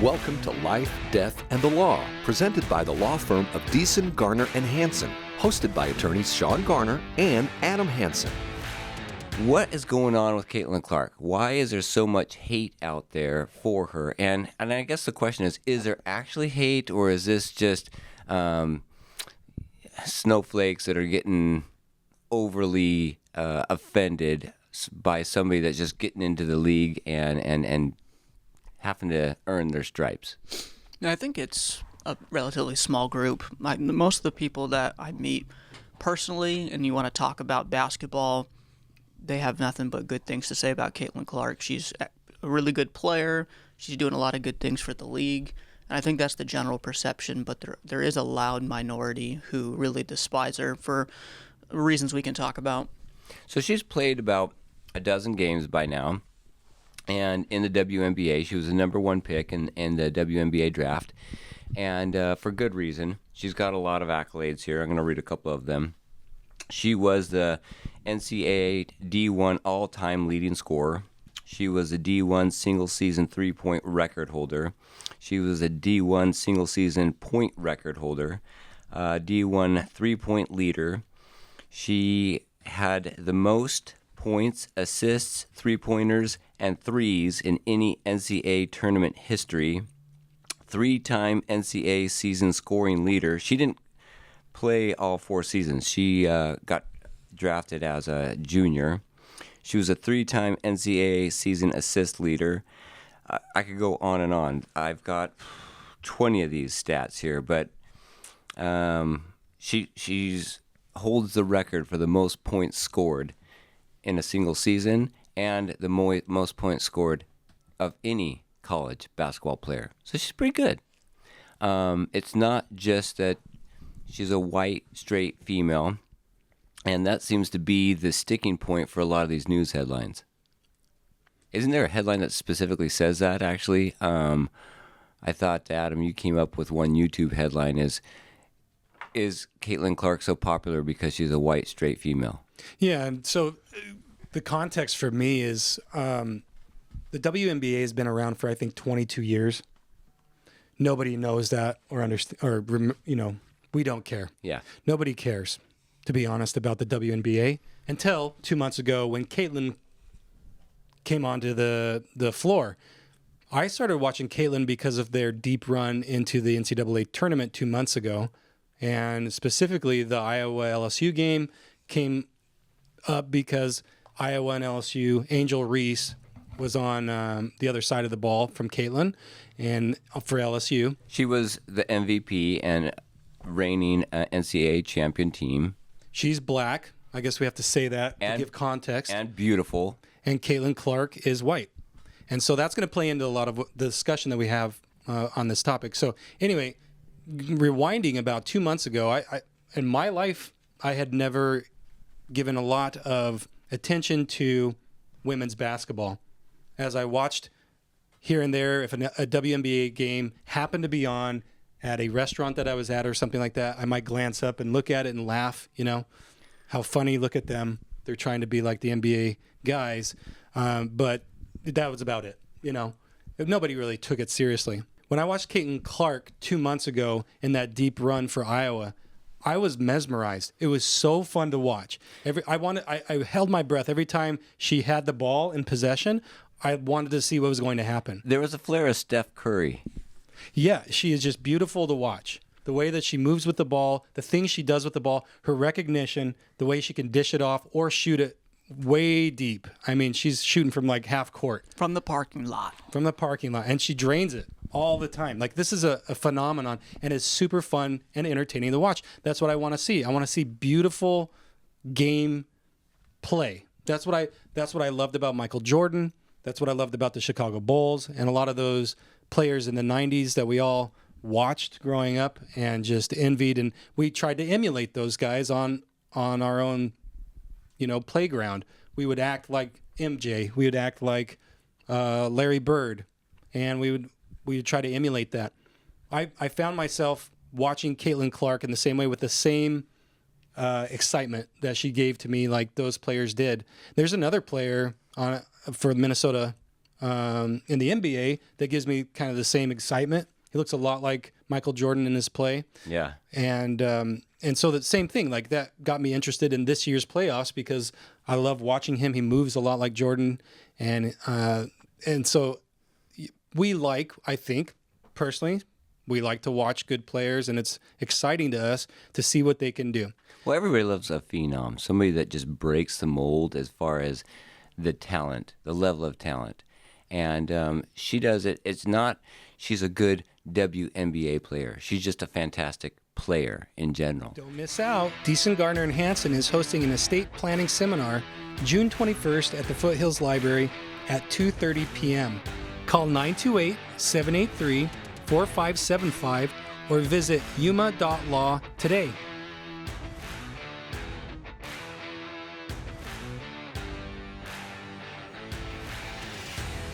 Welcome to Life, Death, and the Law, presented by the law firm of Deason, Garner, and Hansen, hosted by attorneys Shawn Garner and Adam Hansen. What is going on with Caitlin Clark? Why is there so much hate out there for her? And I guess the question is there actually hate, or is this just snowflakes that are getting overly offended by somebody that's just getting into the league and having to earn their stripes? I think it's a relatively small group. Most of the people that I meet personally, and you want to talk about basketball, they have nothing but good things to say about Caitlin Clark. She's a really good player. She's doing a lot of good things for the league. And I think that's the general perception, but there is a loud minority who really despise her for reasons we can talk about. So she's played about a dozen games by now. And in the WNBA, she was the number one pick in the WNBA draft. And for good reason. She's got a lot of accolades here. I'm going to read a couple of them. She was the NCAA D1 all-time leading scorer. She was a D1 single-season three-point record holder. She was a D1 single-season point record holder. D1 three-point leader. She had the most points, assists, three-pointers, and threes in any NCAA tournament history. Three-time NCAA season scoring leader. She didn't play all 4 seasons. She got drafted as a junior. She was a three-time NCAA season assist leader. I could go on and on. I've got 20 of these stats here, but she's holds the record for the most points scored in a single season and the most points scored of any college basketball player. So she's pretty good. It's not just that she's a white, straight female, and that seems to be the sticking point for a lot of these news headlines. Isn't there a headline that specifically says that, actually? I thought, Adam, you came up with one YouTube headline is Caitlin Clark so popular because she's a white, straight female? Yeah, and so the context for me is the WNBA has been around for, I think, 22 years. Nobody knows that or understand, we don't care. Yeah. Nobody cares, to be honest, about the WNBA until 2 months ago when Caitlin came onto the floor. I started watching Caitlin because of their deep run into the NCAA tournament 2 months ago, and specifically the Iowa-LSU game came up because Iowa and LSU, Angel Reese was on the other side of the ball from Caitlin, and for LSU. She was the MVP and reigning NCAA champion team. She's black. I guess we have to say that to give context. And beautiful. And Caitlin Clark is white. And so that's going to play into a lot of the discussion that we have on this topic. So anyway, rewinding about 2 months ago, I in my life, I had never given a lot of attention to women's basketball. As I watched here and there, if a WNBA game happened to be on at a restaurant that I was at or something like that, I might glance up and look at it and laugh, how funny, look at them. They're trying to be like the NBA guys. But that was about it, Nobody really took it seriously. When I watched Caitlin Clark 2 months ago in that deep run for Iowa, I was mesmerized. It was so fun to watch. I held my breath every time she had the ball in possession. I wanted to see what was going to happen. There was a flair of Steph Curry. Yeah, she is just beautiful to watch. The way that she moves with the ball, the things she does with the ball, her recognition, the way she can dish it off or shoot it way deep. I mean, she's shooting from like half court. From the parking lot. And she drains it all the time. Like, this is a phenomenon, and it's super fun and entertaining to watch. That's what I want to see. I want to see beautiful game play. That's what I loved about Michael Jordan. That's what I loved about the Chicago Bulls and a lot of those players in the 90s that we all watched growing up and just envied. And we tried to emulate those guys on our own, playground. We would act like MJ. We would act like Larry Bird. And we would try to emulate that. I found myself watching Caitlin Clark in the same way with the same excitement that she gave to me like those players did. There's another player for Minnesota in the NBA that gives me kind of the same excitement. He looks a lot like Michael Jordan in his play. Yeah. And so the same thing, like that got me interested in this year's playoffs because I love watching him. He moves a lot like Jordan. And so I think personally, we like to watch good players, and it's exciting to us to see what they can do. Well, everybody loves a phenom, somebody that just breaks the mold as far as the talent, the level of talent. And she does it. It's not she's a good WNBA player. She's just a fantastic player in general. Don't miss out. Deason, Garner, and Hanson is hosting an estate planning seminar June 21st at the Foothills Library at 2:30 p.m. Call 928-783-4575 or visit yuma.law today.